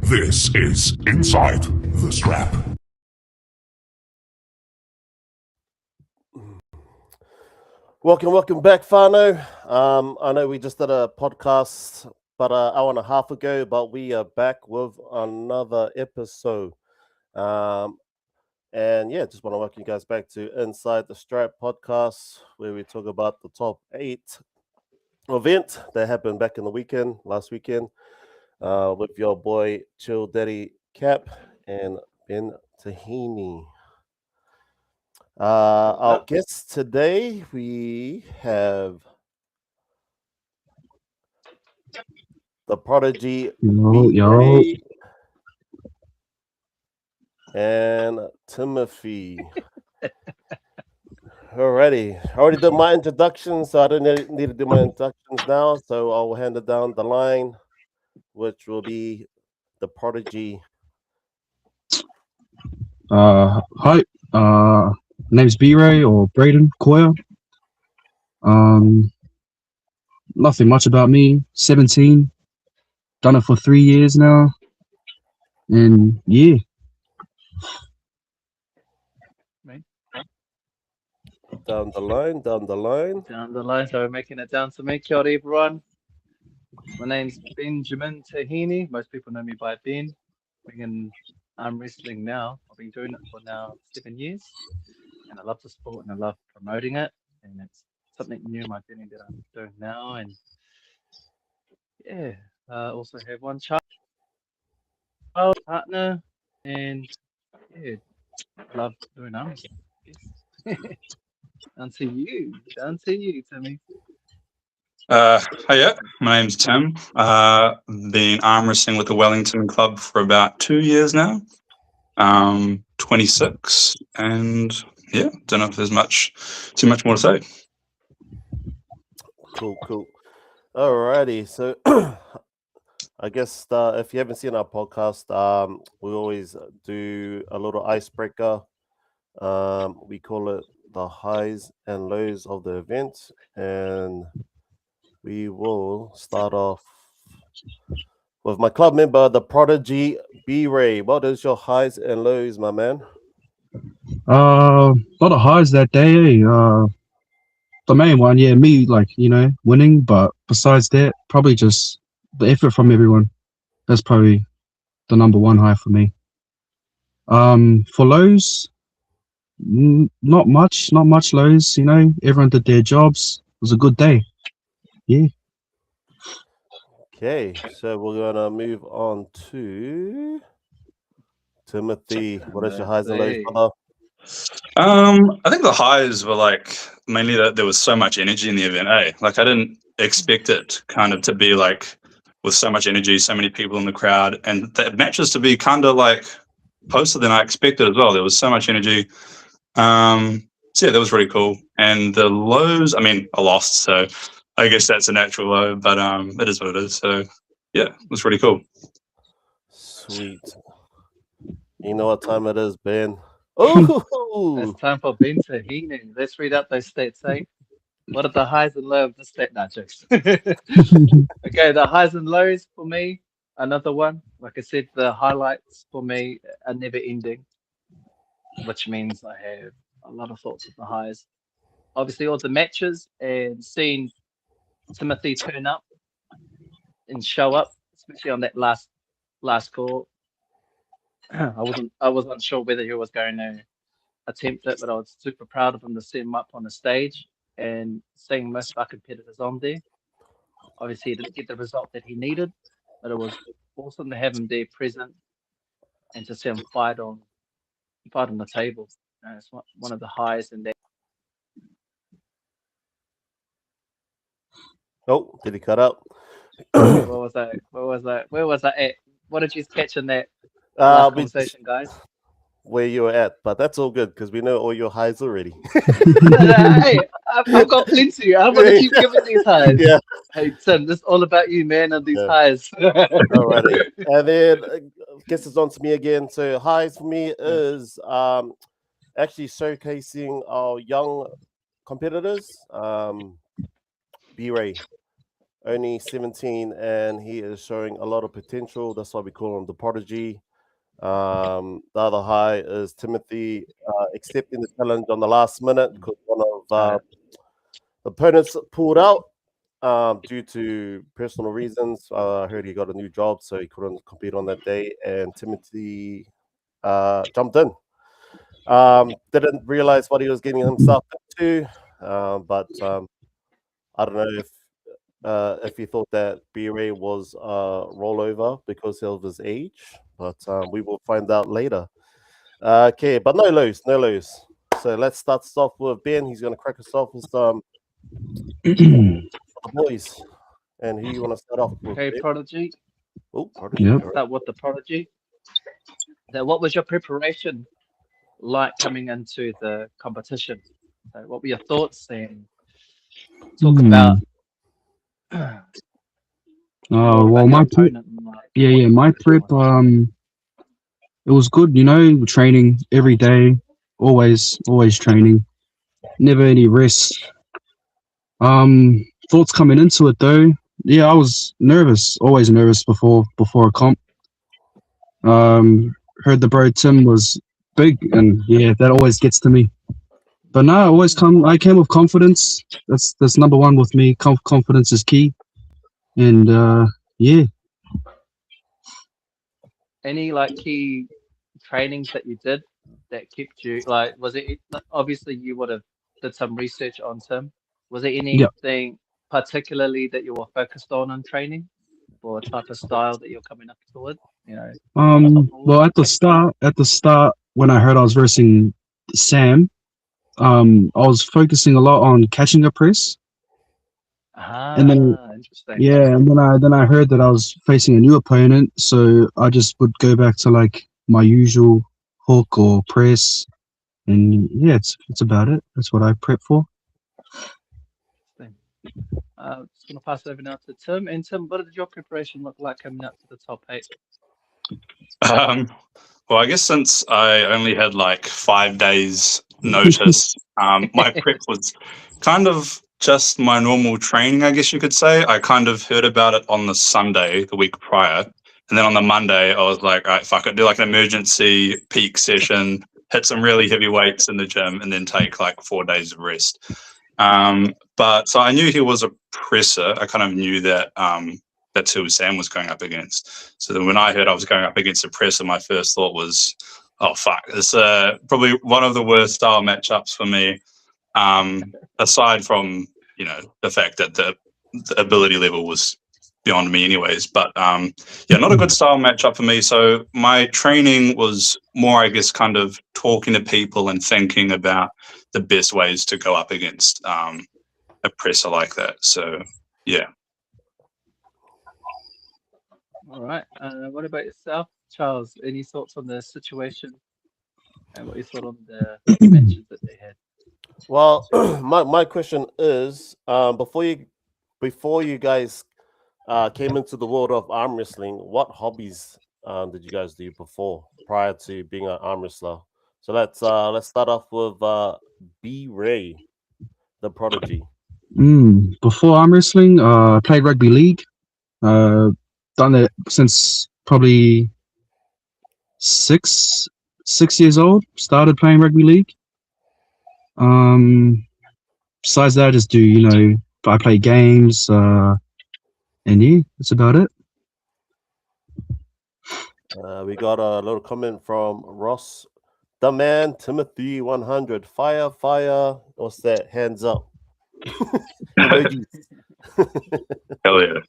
This is Inside the Strap. Welcome back, Fano. I know we just did a podcast about an hour and a half ago, but we are back with another episode. And yeah, just want to welcome you guys back to Inside the Strap podcast, where we talk about the top 8 event that happened back in the last weekend, with your boy Chill Daddy Cap and Ben Tahini. Our guests today, we have the Prodigy B-Ray and Timothy. Alrighty, I already did my introduction, so I don't need to do my introductions now. So I'll hand it down the line, which will be the Prodigy. Hi. Name's B-Ray or Braden Coyer. Nothing much about me. 17. Done it for 3 years now. And yeah. Down the line. Down the line, so we're making it down to me. Kia ora, everyone. My name's Benjamin Tahini. Most people know me by Ben. I'm wrestling now. I've been doing it for now 7 years. And I love the sport and I love promoting it. And it's something new in my journey that I'm doing now. And yeah, I also have one child, partner, and yeah, love doing arms. Yes. Down to you, Timmy. Hiya, my name's Tim. Been arm wrestling with the Wellington Club for about 2 years now. 26, and yeah, don't know if there's too much more to say. Cool. Alrighty, so I guess if you haven't seen our podcast, we always do a little icebreaker. We call it the highs and lows of the event, and we will start off with my club member, the Prodigy B-Ray. What is your highs and lows, my man? A lot of highs that day. The main one, yeah, me winning. But besides that, probably just the effort from everyone. That's probably the number one high for me. For lows, not much lows. Everyone did their jobs. It was a good day. Yeah. Okay, so we're gonna move on to Timothy. What is your highs and lows, brother? I think the highs were mainly that there was so much energy in the event. I didn't expect it kind of to be with so much energy, so many people in the crowd, and the matches to be kind of closer than I expected as well. There was so much energy. So yeah, that was really cool. And the lows, I lost, so I guess that's a natural low, but it is what it is. So yeah, it was really cool. Sweet. You know what time it is, Ben? Oh, it's time for Ben Tahini. Let's read out those stats, eh? What are the highs and lows of the stat jokes? Okay, the highs and lows for me, another one. Like I said, the highlights for me are never ending, which means I have a lot of thoughts of the highs. Obviously, all the matches and seeing Timothy turn up and show up, especially on that last call. I wasn't sure whether he was going to attempt it, but I was super proud of him to set him up on the stage and seeing most of our competitors on there. Obviously, he didn't get the result that he needed, but it was awesome to have him there present and to see him fight on the table. It's one of the highs in that. Oh, did he cut out? Where was I at? What did you catch in that last conversation, guys? Where you were at, but that's all good because we know all your highs already. Hey, I've got plenty. I'm going to keep giving these highs. Yeah. Hey, Tim, this is all about you, man, and these highs. All right. And then I guess it's on to me again. So highs for me is actually showcasing our young competitors. B-Ray. only 17, and he is showing a lot of potential. That's why we call him the prodigy. The other high is Timothy accepting the challenge on the last minute because one of opponents pulled out due to personal reasons. I heard he got a new job, so he couldn't compete on that day. And Timothy jumped in. Didn't realize what he was getting himself into, but I don't know if he thought that Bray was a rollover because of his age, but we will find out later. Okay, but no lose. So let's start us off with Ben. He's going to crack us off with some the boys. And who you want to start off with? Okay, Ben? Prodigy. Oh, Prodigy. Yep. all right. Start with the Prodigy. So what was your preparation like coming into the competition? So what were your thoughts? And talk about more well, about your my prep, opponent. And like, yeah, my prep, it was good. You know, training every day, always training, never any rest. Thoughts coming into it though. Yeah, I was nervous, always nervous before a comp. Heard the Bray Tim was big, and yeah, that always gets to me. But no, I came with confidence. That's number one with me. Confidence is key, and yeah. any like key trainings that you did that kept you like? Was it obviously you would have did some research on Tim? Was there anything particularly that you were focused on in training, or a type of style that you're coming up toward? You know. Well, at the start, when I heard I was versing Sam, I was focusing a lot on catching a press, and then Interesting. yeah, and then I heard that I was facing a new opponent, so I just would go back to like my usual hook or press, and yeah, it's about it. That's what I prep for. Just gonna pass it over now to Tim. And Tim, what did your preparation look like coming up to the top 8? Well, I guess since I only had like 5 days notice, my prep was kind of just my normal training, I guess you could say. I kind of heard about it on the Sunday, the week prior. And then on the Monday, I was like, all right, fuck it, do like an emergency peak session, hit some really heavy weights in the gym, and then take like 4 days of rest. But so I knew he was a presser. I kind of knew that that's who Sam was going up against. So then when I heard I was going up against a presser, my first thought was, oh, fuck. It's probably one of the worst style matchups for me, aside from, the fact that the ability level was beyond me anyways. But, yeah, not a good style matchup for me. So my training was more, I guess, kind of talking to people and thinking about the best ways to go up against a presser like that. So, yeah. All right. What about yourself, Charles? Any thoughts on the situation and what you thought on the matches that they had? Well, my question is, before you guys came into the world of arm wrestling, what hobbies did you guys do prior to being an arm wrestler? So let's start off with Bray, the prodigy. Before arm wrestling, I played rugby league. Done it since probably six years old. Started playing rugby league. Besides that, I just do, I play games, and yeah, that's about it. We got a little comment from Ross, the man, Timothy 100. Fire. What's that? Hands up. Emojis. Hell yeah.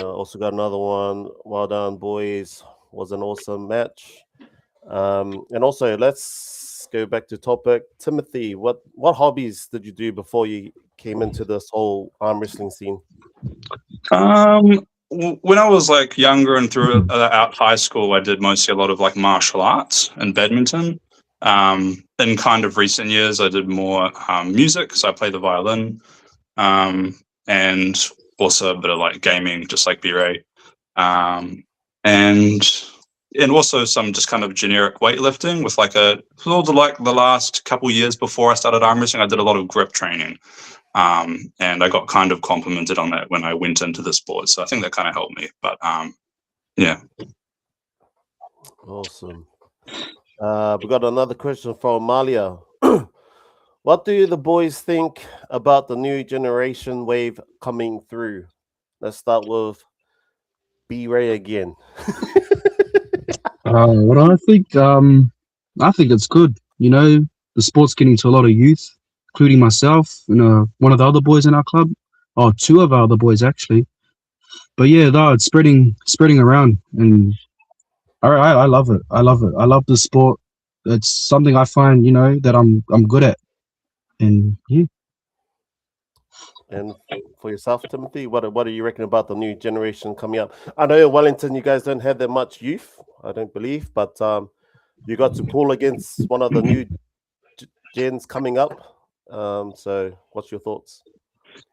Also got another one. Well done, boys. Was an awesome match. And also, let's go back to topic. Timothy, what hobbies did you do before you came into this whole arm wrestling scene? When I was like younger and throughout high school, I did mostly a lot of like martial arts and badminton. In kind of recent years, I did more music, so I played the violin, and also a bit of like gaming, just like B-Ray, and also some just kind of generic weightlifting with like the last couple years before I started arm wrestling. I did a lot of grip training, And I got kind of complimented on that when I went into the sport. So I think that kind of helped me. But yeah. Awesome. We got another question from Malia. What do the boys think about the new generation wave coming through? Let's start with B-Ray again. What I think it's good. You know, the sport's getting to a lot of youth, including myself and one of the other boys in our club. Oh, two of our other boys actually. But yeah, no, it's spreading around, and I love it. I love it. I love the sport. It's something I find, that I'm good at, and yeah. And for yourself, Timothy, what do you reckon about the new generation coming up? I know in Wellington you guys don't have that much youth, I don't believe, but you got to pull against one of the new gens coming up. So what's your thoughts?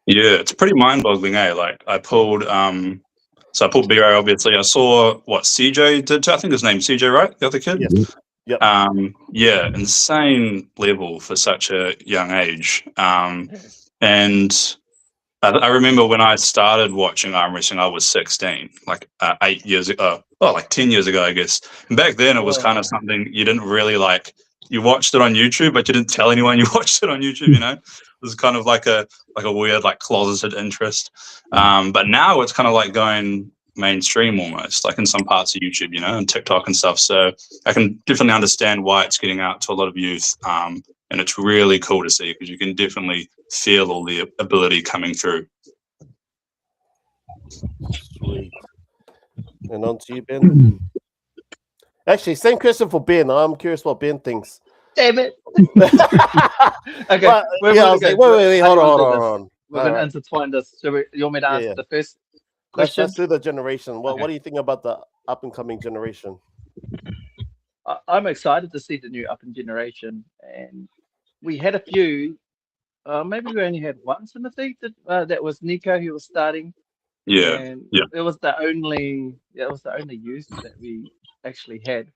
Yeah, it's pretty mind-boggling, eh? Like I pulled so I pulled B-Ray, obviously. I saw what CJ did too. I think his name's CJ, right? The other kid? Yes. Yep. Yeah, insane level for such a young age. And I remember when I started watching arm wrestling, I was 16, like 8 years ago. Oh, like 10 years ago, I guess. And back then, it was kind of something you didn't really like. You watched it on YouTube, but you didn't tell anyone you watched it on YouTube. You know, it was kind of like a weird, like closeted interest. But now it's kind of like going mainstream almost, like in some parts of YouTube, and TikTok and stuff. So I can definitely understand why it's getting out to a lot of youth. And it's really cool to see because you can definitely feel all the ability coming through. Sweet. And on to you, Ben. Actually, same question for Ben. I'm curious what Ben thinks. Damn it. Okay. But, wait, hold on. We're going to intertwine this. You want me to answer the first question? Let's do the generation. What do you think about the up-and-coming generation? I'm excited to see the new up-and generation. And we had a few. Maybe we only had one, Timothy. That was Nico, who was starting. Yeah. And it was the only youth that we actually had.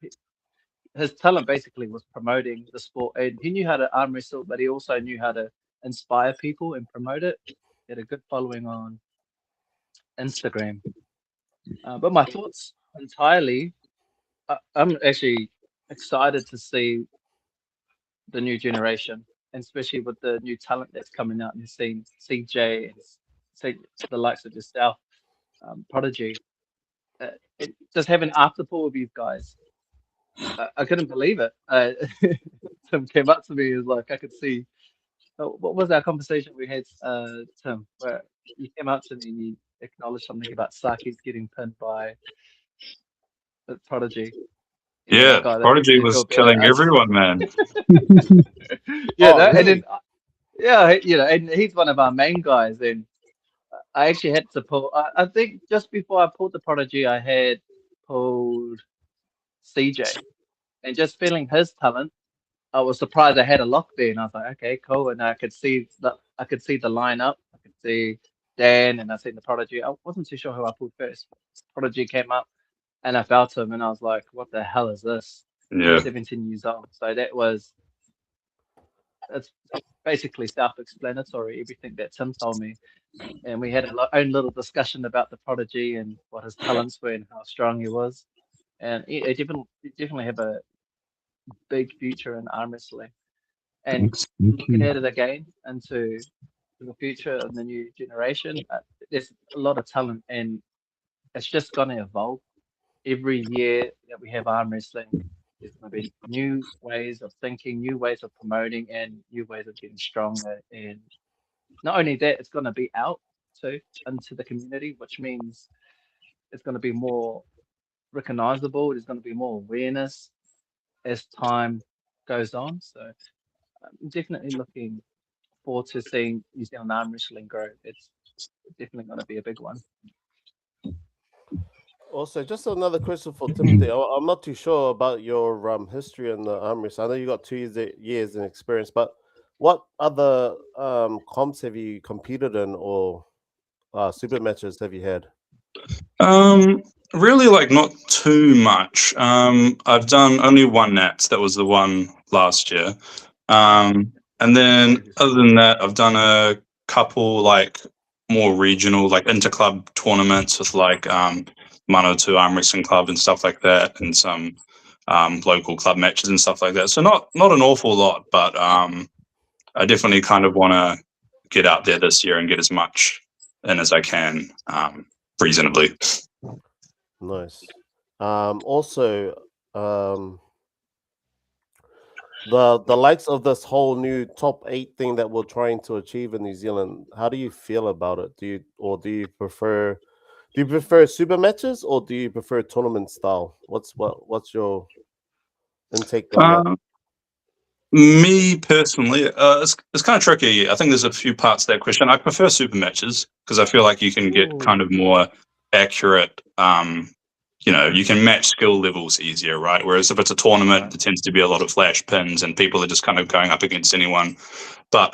His talent basically was promoting the sport, and he knew how to arm wrestle, but he also knew how to inspire people and promote it. He had a good following on Instagram. But my thoughts entirely, I'm actually excited to see the new generation, and especially with the new talent that's coming out and seeing CJ and the likes of yourself, Prodigy. Just having afterpool with you guys, I couldn't believe it. Tim came up to me and was like, I could see. What was our conversation we had, Tim, where you came up to me and you acknowledged something about Saki's getting pinned by the Prodigy. Yeah, Prodigy was killing everyone, man. And then, and he's one of our main guys. And I actually had to pull. I think just before I pulled the Prodigy, I had pulled CJ, and just feeling his talent, I was surprised I had a lock there, and I was like, okay, cool. And I could see the lineup. I could see Dan, and I seen the Prodigy. I wasn't too sure who I pulled first. Prodigy came up, and I felt him, and I was like, what the hell is this? Yeah. 17 years old. So it's basically self-explanatory, everything that Tim told me. And we had our own little discussion about the Prodigy and what his talents were and how strong he was. And he definitely have a big future in arm wrestling. And looking at it again into the future of the new generation, there's a lot of talent, and it's just going to evolve. Every year that we have arm wrestling, there's going to be new ways of thinking, new ways of promoting, and new ways of getting stronger. And not only that, it's going to be out too into the community, which means it's going to be more recognizable. There's going to be more awareness as time goes on. So I'm definitely looking forward to seeing New Zealand arm wrestling grow. It's definitely going to be a big one. Also, just another question for Timothy. I'm not too sure about your history in the arm wrestling. I know you got 2 years in experience, but what other comps have you competed in, or super matches have you had? Really, like not too much. I've done only one Nats. That was the one last year. And then other than that, I've done a couple like more regional, like inter-club tournaments with like 1 or 2 arm wrestling club and stuff like that, and some local club matches and stuff like that. So not an awful lot, but I definitely kind of want to get out there this year and get as much in as I can reasonably. Nice. Also, the likes of this whole new top 8 thing that we're trying to achieve in New Zealand. How do you feel about it? Do you prefer super matches, or do you prefer tournament style? What's your intake on that? Me personally, it's kind of tricky. I think there's a few parts to that question. I prefer super matches because I feel like you can get kind of more accurate. You can match skill levels easier, right? Whereas if it's a tournament, there tends to be a lot of flash pins and people are just kind of going up against anyone. But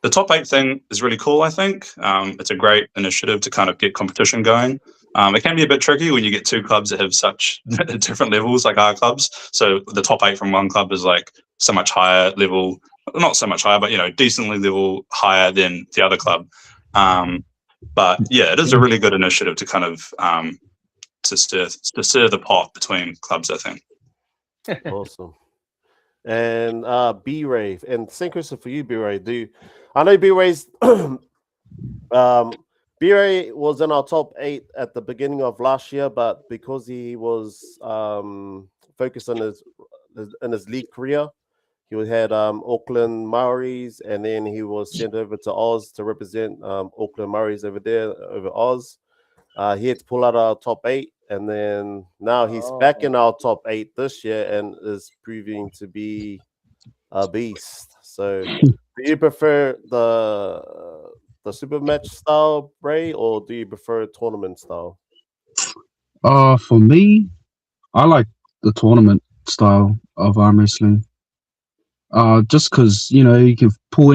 the top 8 thing is really cool, I think. It's a great initiative to kind of get competition going. It can be a bit tricky when you get 2 clubs that have such different levels, like our clubs. So the top 8 from one club is like so much higher level, not so much higher, but decently level higher than the other club. But yeah, it is a really good initiative to kind of to stir the pot between clubs, I think. Awesome. And B-Ray, and same question for you, B-Ray. I know B-Ray's B-Ray was in our top 8 at the beginning of last year, but because he was focused on his league career, he had Auckland Maoris, and then he was sent over to Oz to represent Auckland Maoris over Oz. He had to pull out our top 8, and then now he's back in our top 8 this year and is proving to be a beast. So, do you prefer the super match style, Bray, or do you prefer tournament style? For me, I like the tournament style of arm wrestling. Just because you can pull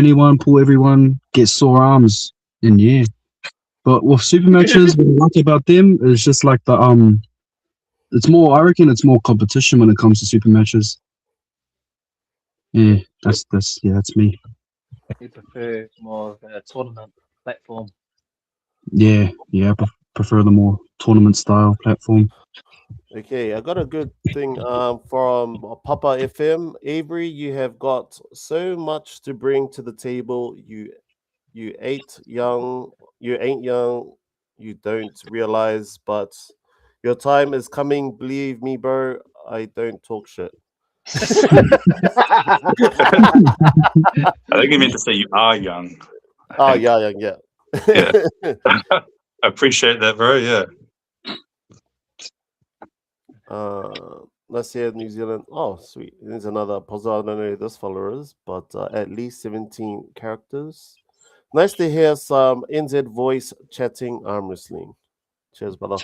everyone, get sore arms, and yeah. But with super matches, what I like about them is just like it's more. I reckon it's more competition when it comes to super matches. Yeah, that's me. You prefer more of a tournament platform? Yeah, I prefer the more tournament style platform. Okay, I got a good thing from Papa FM. Avery, you have got so much to bring to the table. You ain't young, you don't realize, but your time is coming. Believe me, bro. I don't talk shit. I think you meant to say you are young. Oh yeah. Yeah. I appreciate that, bro. Yeah. Let's hear New Zealand. Oh, sweet. There's another puzzle. I don't know who this follower is, but at least 17 characters. Nice to hear some NZ voice chatting arm wrestling. Cheers, brother.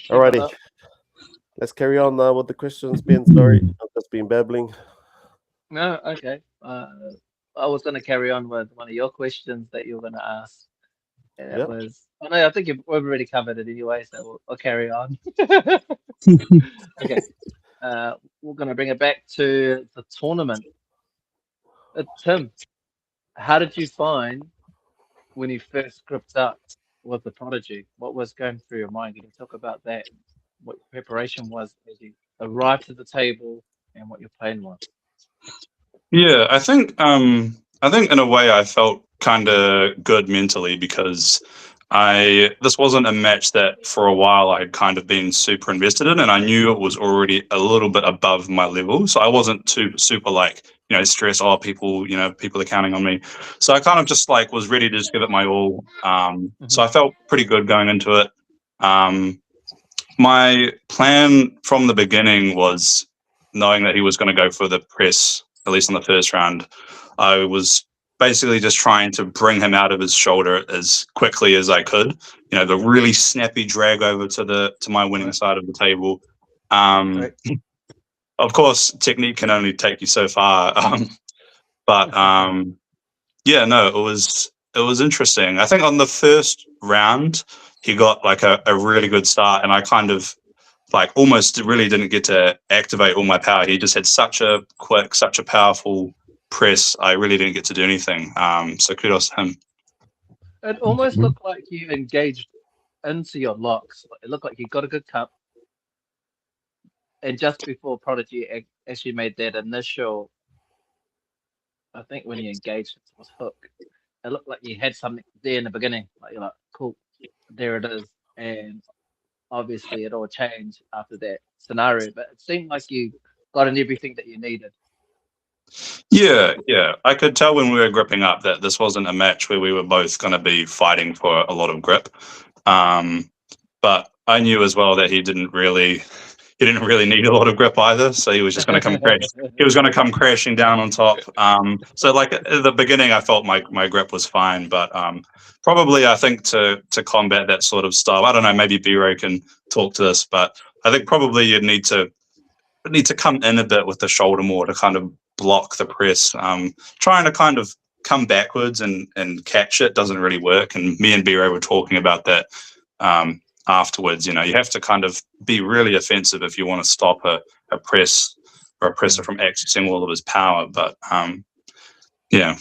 Alrighty. Let's carry on with the questions, Ben. Sorry, I've just been babbling. No, okay. I was going to carry on with one of your questions that you were going to ask. And it was, I think we've already covered it anyway, so I'll carry on. Okay. We're going to bring it back to the tournament. Tim, how did you find when you first gripped up with the Prodigy? What was going through your mind? Can you talk about that? What your preparation was as you arrived to the table and what your plan was? Yeah, I think in a way I felt kind of good mentally because this wasn't a match that for a while I had kind of been super invested in, and I knew it was already a little bit above my level, so I wasn't too super like stressed. Oh, people are counting on me, so I kind of just like was ready to just give it my all. So I felt pretty good going into it. My plan from the beginning was knowing that he was going to go for the press, at least in the first round. I was basically just trying to bring him out of his shoulder as quickly as I could. The really snappy drag over to my winning side of the table. Of course, technique can only take you so far. But yeah, no, it was interesting. I think on the first round, he got like a really good start, and I kind of like almost really didn't get to activate all my power. He just had such a quick, such a powerful press, I really didn't get to do anything. So kudos to him. It almost looked like you engaged into your locks. It looked like you got a good cup, and just before Prodigy actually made that initial, I think when you engaged it was hook, it looked like you had something there in the beginning. Like you're like, cool, there it is, and obviously it all changed after that scenario. But it seemed like you got in everything that you needed. Yeah. I could tell when we were gripping up that this wasn't a match where we were both going to be fighting for a lot of grip. But I knew as well that he didn't really need a lot of grip either. So he was just going to come crash. He was going to come crashing down on top. So like at the beginning, I felt my grip was fine, but probably I think to combat that sort of style, I don't know. Maybe B-Ray can talk to this, but I think probably you'd need to come in a bit with the shoulder more to kind of block the press. Trying to kind of come backwards and catch it doesn't really work. And me and B-Ray were talking about that afterwards. You have to kind of be really offensive if you want to stop a press or a presser from accessing all of his power. But yeah.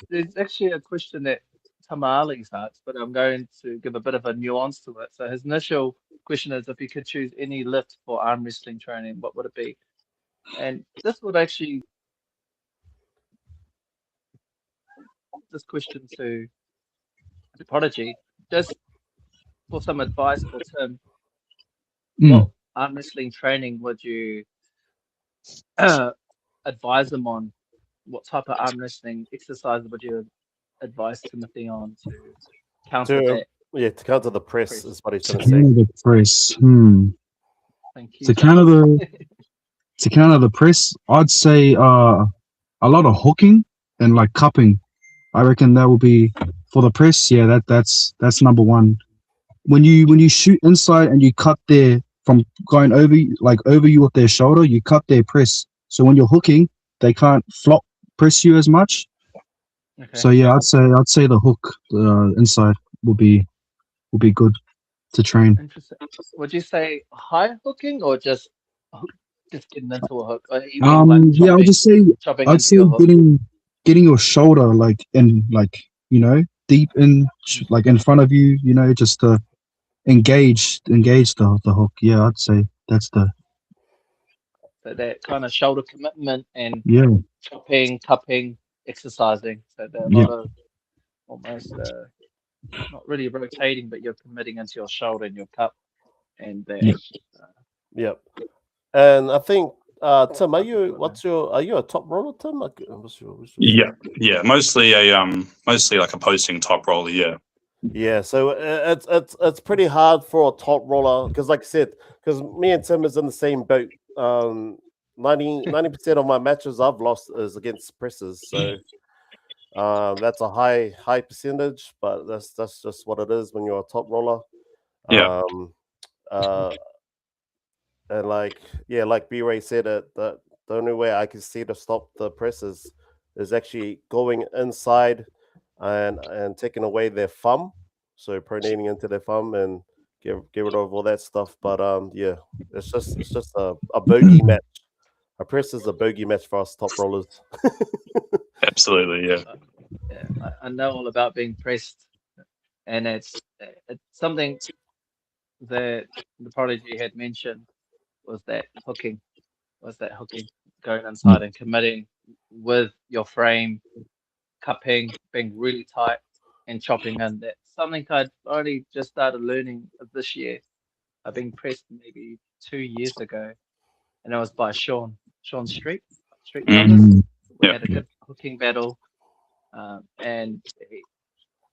There's actually a question that Tamali's asked, but I'm going to give a bit of a nuance to it. So his initial question is, if you could choose any lift for arm wrestling training, what would it be? And this would actually, this question to Prodigy, just for some advice for Tim, what arm wrestling training would you advise him on? What type of arm wrestling exercise would you advise Timothy on to counter that? Yeah, to counter the press is what he's trying to Counter say. the press. Thank you. To counter the press, I'd say a lot of hooking and like cupping. I reckon that will be for the press. Yeah, that's number one. When you shoot inside and you cut there from going over you with their shoulder, you cut their press. So when you're hooking, they can't flop press you as much. Okay. So yeah, I'd say the hook inside will be good to train. Interesting. Would you say high hooking or just getting into a hook? Or you mean like chopping, yeah, I'd say hook? getting your shoulder deep in like in front of you, just to engage the hook. Yeah, I'd say that's the that kind of shoulder commitment and chopping, cupping, exercising. So there are a lot of almost not really rotating, but you're committing into your shoulder and your cup and that. Yep. And I think Tim, are you a top roller, Tim? What's your Yeah. Mostly like a posting top roller. Yeah. Yeah, so it's pretty hard for a top roller because, like I said, because me and Tim is in the same boat. 90% of my matches I've lost is against presses, so that's a high percentage, but that's just what it is when you're a top roller. Yeah. And like B-Ray said, the only way I can see to stop the presses is actually going inside and taking away their thumb, so pronating into their thumb and get rid of all that stuff. But it's just a bogey match. A press is a bogey match for us top rollers. Absolutely, yeah. I know all about being pressed, and it's something that the Prodigy had mentioned was that hooking, going inside and committing with your frame, cupping, being really tight, and chopping in. That's something I'd only just started learning this year. I've been pressed maybe 2 years ago, and it was by Sean Street Numbers. We had a good hooking battle, and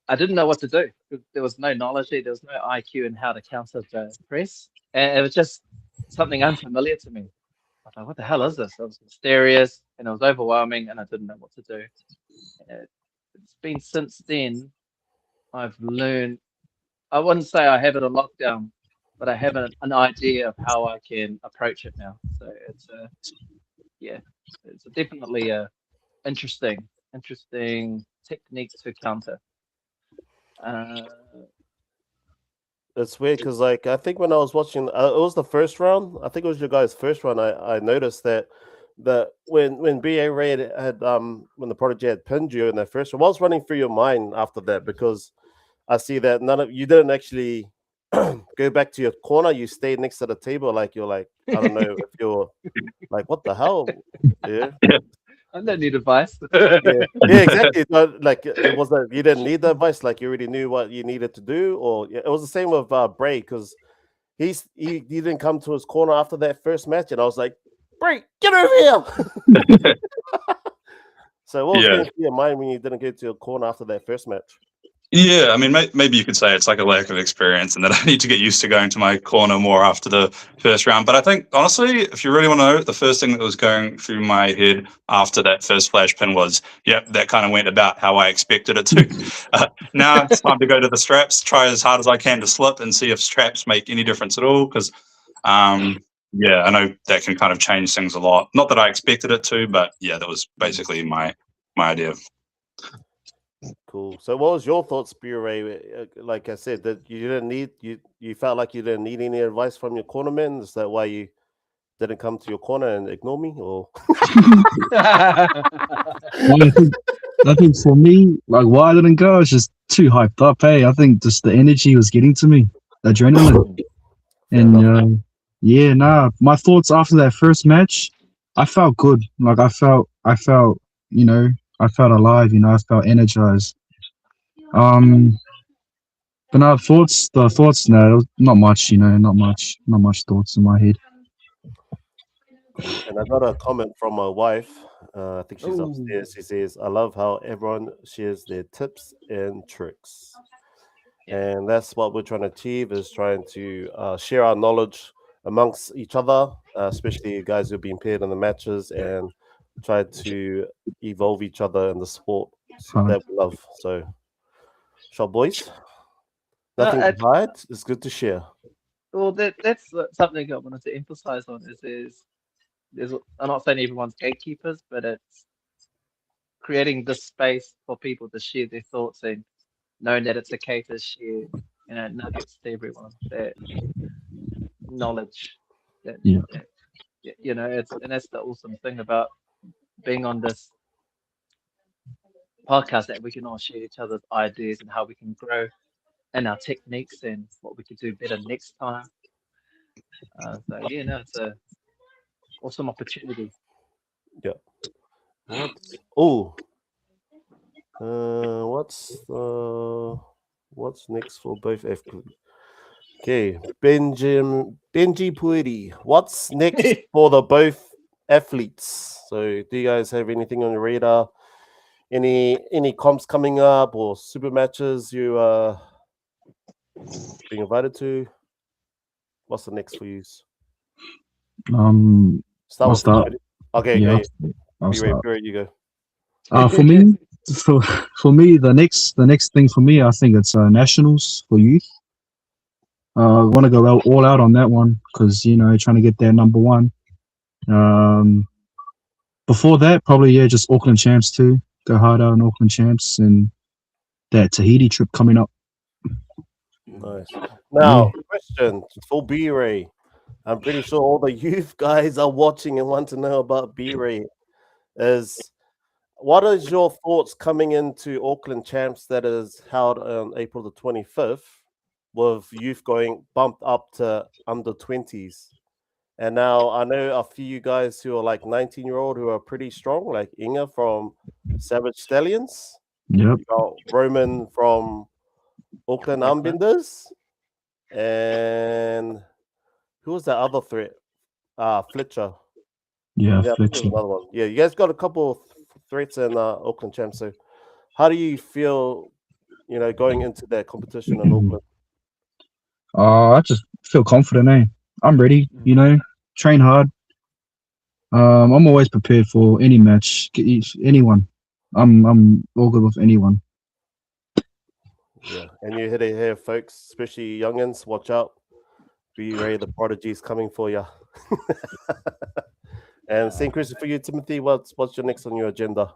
I didn't know what to do. There was no knowledge there. There was no IQ in how to counter the press, and it was just something unfamiliar to me. I was like, what the hell is this? It was mysterious, and it was overwhelming, and I didn't know what to do. It's been since then I've learned. I wouldn't say I have it on lockdown, but I have an idea of how I can approach it now. So it's definitely a interesting technique to counter. It's weird because, I think when I was watching, it was the first round. I think it was your guys' first round. I noticed that when BA Ray had when the Prodigy had pinned you in the first one, what was running through your mind after that? Because I see that none of you didn't actually go back to your corner. You stayed next to the table, like you're like, I don't know if you're like, what the hell? Yeah, I don't need advice. yeah, yeah, exactly. But like it was that you didn't need the advice, like you already knew what you needed to do, or yeah, it was the same with Bray because he didn't come to his corner after that first match, and I was like, Bray, get over here. So what was Yeah. going through your mind when you didn't go to your corner after that first match? Yeah, I mean, maybe you could say it's like a lack of experience and that I need to get used to going to my corner more after the first round. But I think, honestly, if you really want to know, the first thing that was going through my head after that first flash pin was, yep, that kind of went about how I expected it to. Now it's time to go to the straps, try as hard as I can to slip and see if straps make any difference at all. Because, yeah, I know that can kind of change things a lot. Not that I expected it to, but yeah, that was basically my idea. Cool. So, what was your thoughts, Bure? Like I said, that you didn't need you felt like you didn't need any advice from your cornerman. Is that why you didn't come to your corner and ignore me? Or Well, I think for me, like why I didn't go, I was just too hyped up. Hey, I think just the energy was getting to me, the adrenaline, and yeah, nah. My thoughts after that first match, I felt good. Like I felt, you know, I felt alive. You know, I felt energized. But no the thoughts, no, not much. You know, not much thoughts in my head. cool. And I got a comment from my wife. I think she's upstairs. She says, "I love how everyone shares their tips and tricks." And that's what we're trying to achieve, is trying to share our knowledge amongst each other, especially guys who've been paired in the matches, and try to evolve each other in the sport that we love. So, shop boys, nothing to hide. It's good to share. Well, that's something I wanted to emphasize on is there's I'm not saying everyone's gatekeepers, but it's creating this space for people to share their thoughts and knowing that it's okay to share, nuggets to everyone, that knowledge, that, Yeah. that and that's the awesome thing about being on this podcast, that we can all share each other's ideas and how we can grow and our techniques and what we could do better next time. It's a awesome opportunity. Yeah. What's next for both F? Okay, Benji Puidi. What's next for the both athletes? So, do you guys have anything on your radar? Any comps coming up or super matches you being invited to? What's the next for you? I'll start. Okay, Yeah, go. I'll Be start. ready, you go. For me, for me, the next thing for me, I think it's nationals for youth. I want to go all out on that one because trying to get there number one. Before that, probably just Auckland champs too. Go hard out on Auckland champs and that Tahiti trip coming up. Nice. Now, question for B-Ray. I'm pretty sure all the youth guys are watching and want to know about B-Ray. What is your thoughts coming into Auckland Champs that is held on April the 25th, with youth going bumped up to under 20s? And now I know a few guys who are like 19-year-old who are pretty strong, like Inga from Savage Stallions. Yep. You got Roman from Auckland Armbenders. And who was that other threat? Fletcher. Yeah, Fletcher. Another one. Yeah, you guys got a couple of threats in Auckland Champs. So how do you feel, going into that competition in Auckland? I just feel confident, I'm ready, train hard. I'm always prepared for any match, anyone. I'm all good with anyone. Yeah, and you hit it here, folks, especially youngins. Watch out. Be ready, the prodigy's coming for you. And same question for you, Timothy. What's your next on your agenda?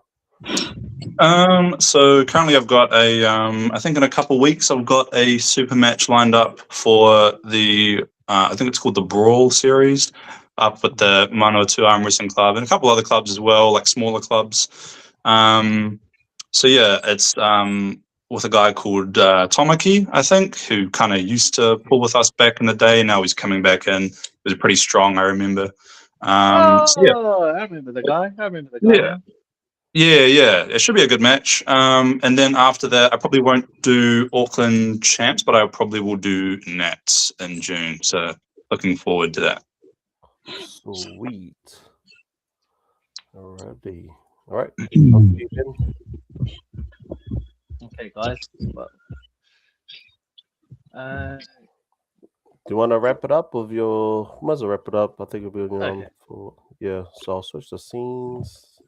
So currently I've got I think in a couple of weeks I've got a super match lined up for the I think it's called the Brawl series. up with the Manawatu Arm Wrestling Club and a couple other clubs as well, like smaller clubs. So yeah, it's with a guy called Tomaki, I think, who kind of used to pull with us back in the day. Now he's coming back in. He was pretty strong, I remember. So yeah. I remember the guy. Yeah. Yeah. It should be a good match. And then after that, I probably won't do Auckland Champs, but I probably will do Nats in June. So looking forward to that. Sweet. Alrighty. All right. Okay, guys. Well, do you want to wrap it up with your? Might as well wrap it up. I think it'll be on for So I'll switch the scenes.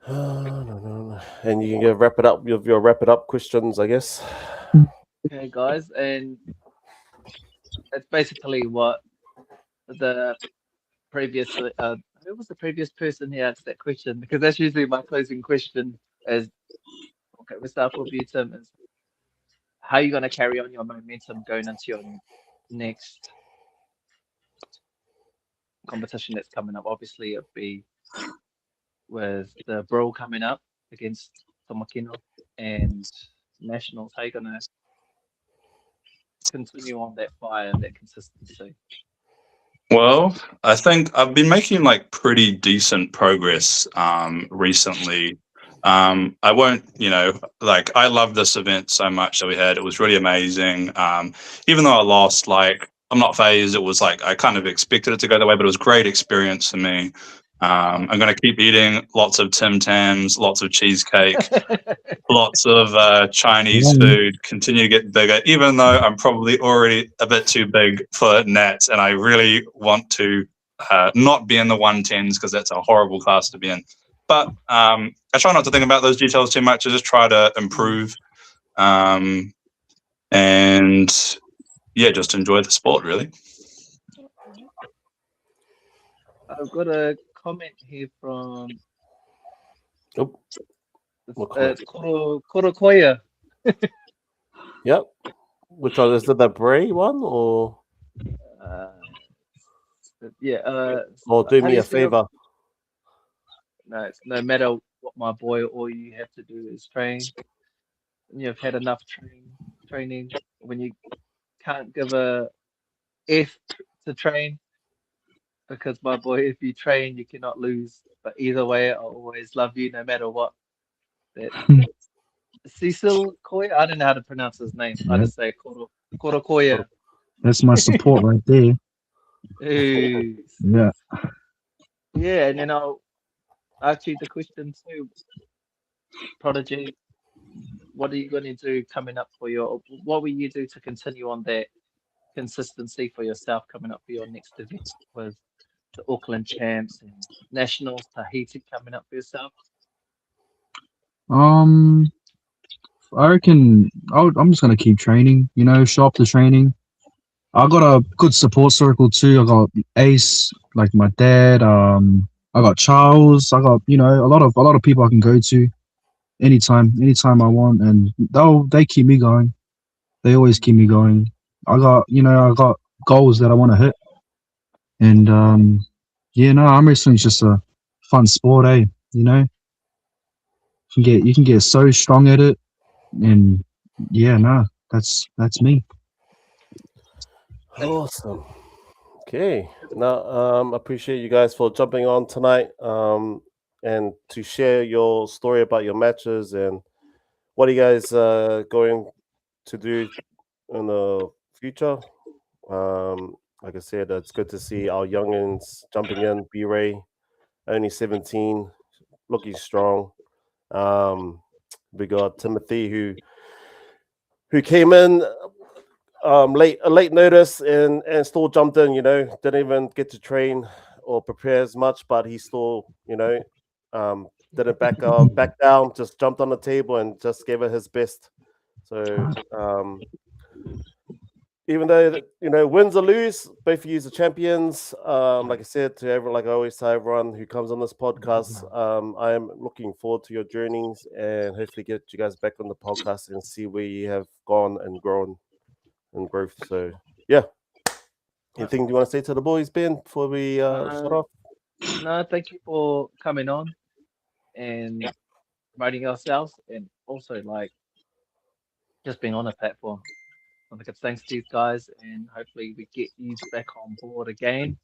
And you can wrap it up with your wrap it up questions, I guess. Okay, guys, and it's basically what the previous who was the previous person who asked that question, because that's usually my closing question. Is okay, we'll start with you, Tim. Is how are you going to carry on your momentum going into your next competition that's coming up? Obviously, it'll be with the Brawl coming up against Tomakino and Nationals. How are you going to continue on that fire and that consistency? Well, I think I've been making like pretty decent progress recently. I won't, like I love this event so much that we had. It was really amazing. Even though I lost, like I'm not phased. It was like I kind of expected it to go that way, but it was a great experience for me. I'm going to keep eating lots of Tim Tams, lots of cheesecake, lots of Chinese food, continue to get bigger, even though I'm probably already a bit too big for Nats, and I really want to not be in the 110s because that's a horrible class to be in. But I try not to think about those details too much. I just try to improve and, yeah, just enjoy the sport, really. I've got a comment here from Korokoya. Yep. Which one is it? The Bray one or? Or do me a favor. No, it's no matter what, my boy. All you have to do is train. And you've had enough training. When you can't give a F to train, because my boy, if you train, you cannot lose. But either way, I'll always love you no matter what. Cecil Koya? I don't know how to pronounce his name. I just say Korokoya. That's my support right there. Yeah. Yeah, and then I'll ask you the question too. Prodigy, what are you going to do coming up for what will you do to continue on that consistency for yourself coming up for your next event with the Auckland Champs and Nationals, Tahiti coming up for yourself? I reckon I'm just gonna keep training. Show up to training. I got a good support circle too. I got Ace, like my dad. I got Charles. I got a lot of people I can go to anytime I want, and they keep me going. They always keep me going. I got goals that I want to hit, and arm wrestling is just a fun sport, eh? You can get so strong at it, and that's me. Awesome. Okay. Now, appreciate you guys for jumping on tonight, and to share your story about your matches and what are you guys going to do in the future. Like I said, it's good to see our youngins jumping in. B-Ray, only 17, looking strong. We got Timothy who came in late notice and still jumped in. Didn't even get to train or prepare as much, but he still didn't back down. Just jumped on the table and just gave it his best. So even though wins or lose, both of you are champions. Like I said to everyone, like I always tell everyone who comes on this podcast, I am looking forward to your journeys and hopefully get you guys back on the podcast and see where you have gone and grown and growth. So yeah, Anything you want to say to the boys, Ben, before we start off? No, thank you for coming on and promoting yourselves, and also like just being on the platform. Like, thanks to you guys, and hopefully we get you back on board again.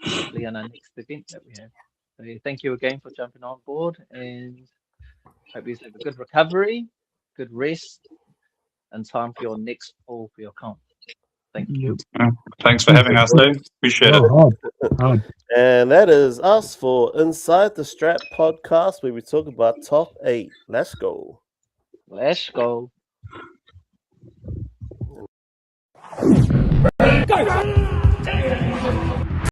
Hopefully on our next event that we have. So yeah, thank you again for jumping on board, and hope you have a good recovery, good rest, and time for your next pull for your comp. Thank you. Thanks for having us, Dave. Appreciate it. Hard. And that is us for Inside the Strap podcast, where we talk about top 8. Let's go. Let's go. Go!